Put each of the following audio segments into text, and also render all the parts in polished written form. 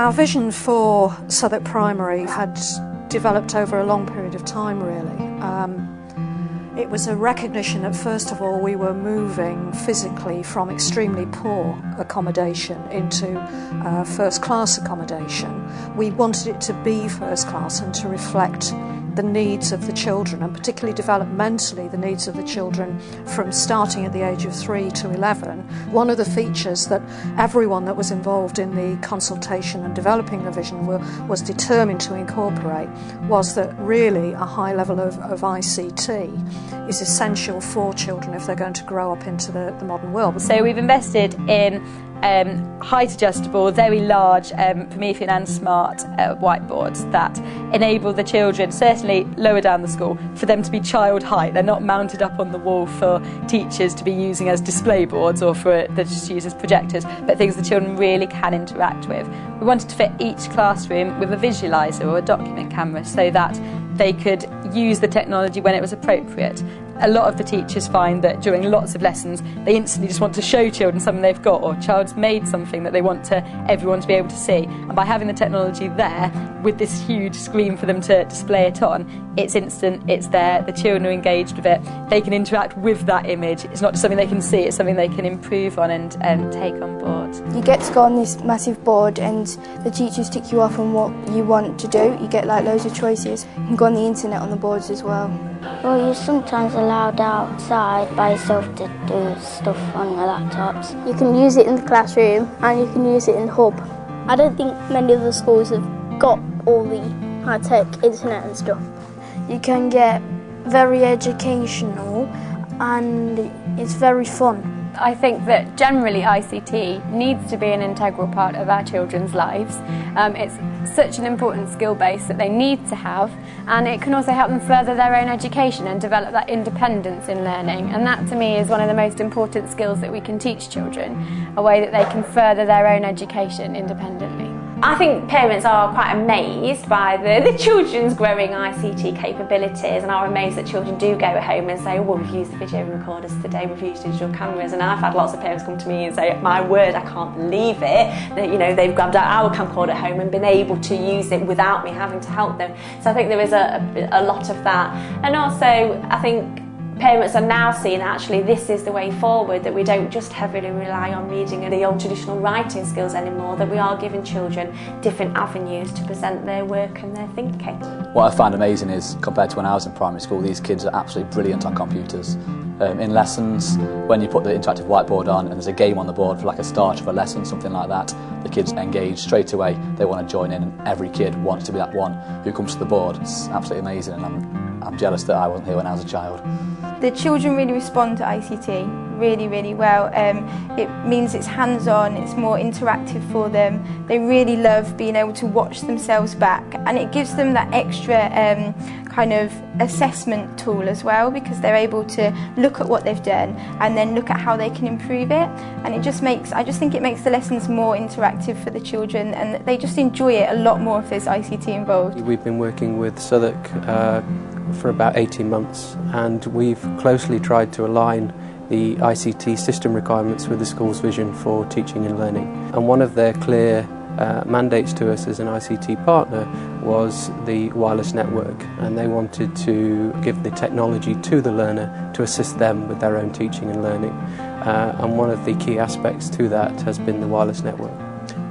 Our vision for Southwark Primary had developed over a long period of time, really. It was a recognition that, first of all, we were moving physically from extremely poor accommodation into first-class accommodation. We wanted it to be first-class and to reflect the needs of the children, and particularly developmentally the needs of the children from starting at the age of 3 to 11. One of the features that everyone that was involved in the consultation and developing the vision was determined to incorporate was that really a high level of ICT is essential for children if they're going to grow up into the modern world. So we've invested in height adjustable, very large, Promethean and smart whiteboards that enable the children, certainly lower down the school, for them to be child height. They're not mounted up on the wall for teachers to be using as display boards or for them to use as projectors, but things the children really can interact with. We wanted to fit each classroom with a visualiser or a document camera so that they could use the technology when it was appropriate. A lot of the teachers find that during lots of lessons they instantly just want to show children something they've got, or a child's made something that they want everyone to be able to see, and by having the technology there with this huge screen for them to display it on, it's instant, it's there, the children are engaged with it, they can interact with that image. It's not just something they can see, it's something they can improve on and take on board. You get to go on this massive board and the teachers tick you off on what you want to do. You get like loads of choices. You can go on the internet on the boards as well. Well, you're sometimes allowed outside by yourself to do stuff on your laptops. You can use it in the classroom and you can use it in the hub. I don't think many of the schools have got all the high-tech internet and stuff. You can get very educational and it's very fun. I think that generally ICT needs to be an integral part of our children's lives. It's such an important skill base that they need to have, and it can also help them further their own education and develop that independence in learning, and that to me is one of the most important skills that we can teach children, a way that they can further their own education independently. I think parents are quite amazed by the children's growing ICT capabilities, and are amazed that children do go home and say, well, we've used the video recorders today, we've used digital cameras, and I've had lots of parents come to me and say, my word, I can't believe it, that they've grabbed our camcorder home and been able to use it without me having to help them. So I think there is a lot of that. And also, I think parents are now seeing actually this is the way forward, that we don't just heavily rely on reading and the old traditional writing skills anymore, that we are giving children different avenues to present their work and their thinking. What I find amazing is, compared to when I was in primary school, these kids are absolutely brilliant on computers. In lessons, when you put the interactive whiteboard on and there's a game on the board for like a start of a lesson, something like that, the kids engage straight away, they want to join in, and every kid wants to be that one who comes to the board. It's absolutely amazing, and I'm jealous that I wasn't here when I was a child. The children really respond to ICT really, really well. It means it's hands-on, it's more interactive for them. They really love being able to watch themselves back, and it gives them that extra kind of assessment tool as well, because they're able to look at what they've done and then look at how they can improve it. And I just think it makes the lessons more interactive for the children, and they just enjoy it a lot more if there's ICT involved. We've been working with Southwark for about 18 months, and we've closely tried to align the ICT system requirements with the school's vision for teaching and learning. And one of their clear mandates to us as an ICT partner was the wireless network, and they wanted to give the technology to the learner to assist them with their own teaching and learning. And one of the key aspects to that has been the wireless network.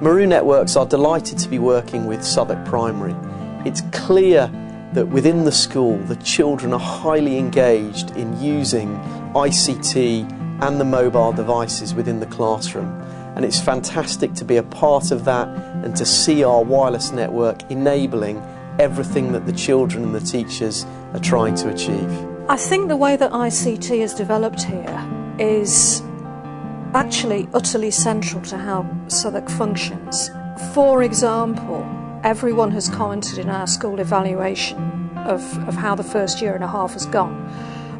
Meru Networks are delighted to be working with Southwark Primary. It's clear that within the school the children are highly engaged in using ICT and the mobile devices within the classroom, and it's fantastic to be a part of that and to see our wireless network enabling everything that the children and the teachers are trying to achieve. I think the way that ICT has developed here is actually utterly central to how Southwark functions. For example, everyone has commented in our school evaluation of how the first year and a half has gone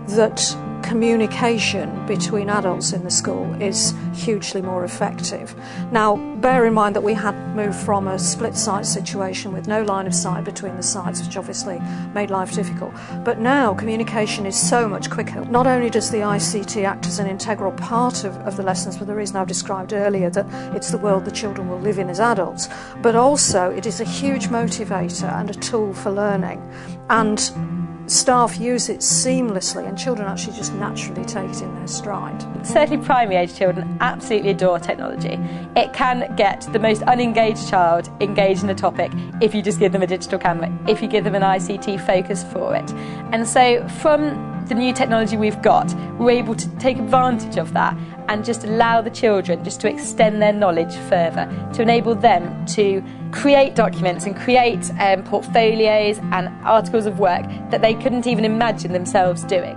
that communication between adults in the school is hugely more effective. Now, bear in mind that we had moved from a split site situation with no line of sight between the sites, which obviously made life difficult. But now communication is so much quicker. Not only does the ICT act as an integral part of the lessons for the reason I've described earlier, that it's the world the children will live in as adults, but also it is a huge motivator and a tool for learning. And staff use it seamlessly and children actually just naturally take it in their stride. Certainly primary age children absolutely adore technology. It can get the most unengaged child engaged in a topic if you just give them a digital camera, if you give them an ICT focus for it. And so from the new technology we've got, we're able to take advantage of that and just allow the children just to extend their knowledge further, to enable them to create documents and create portfolios and articles of work that they couldn't even imagine themselves doing.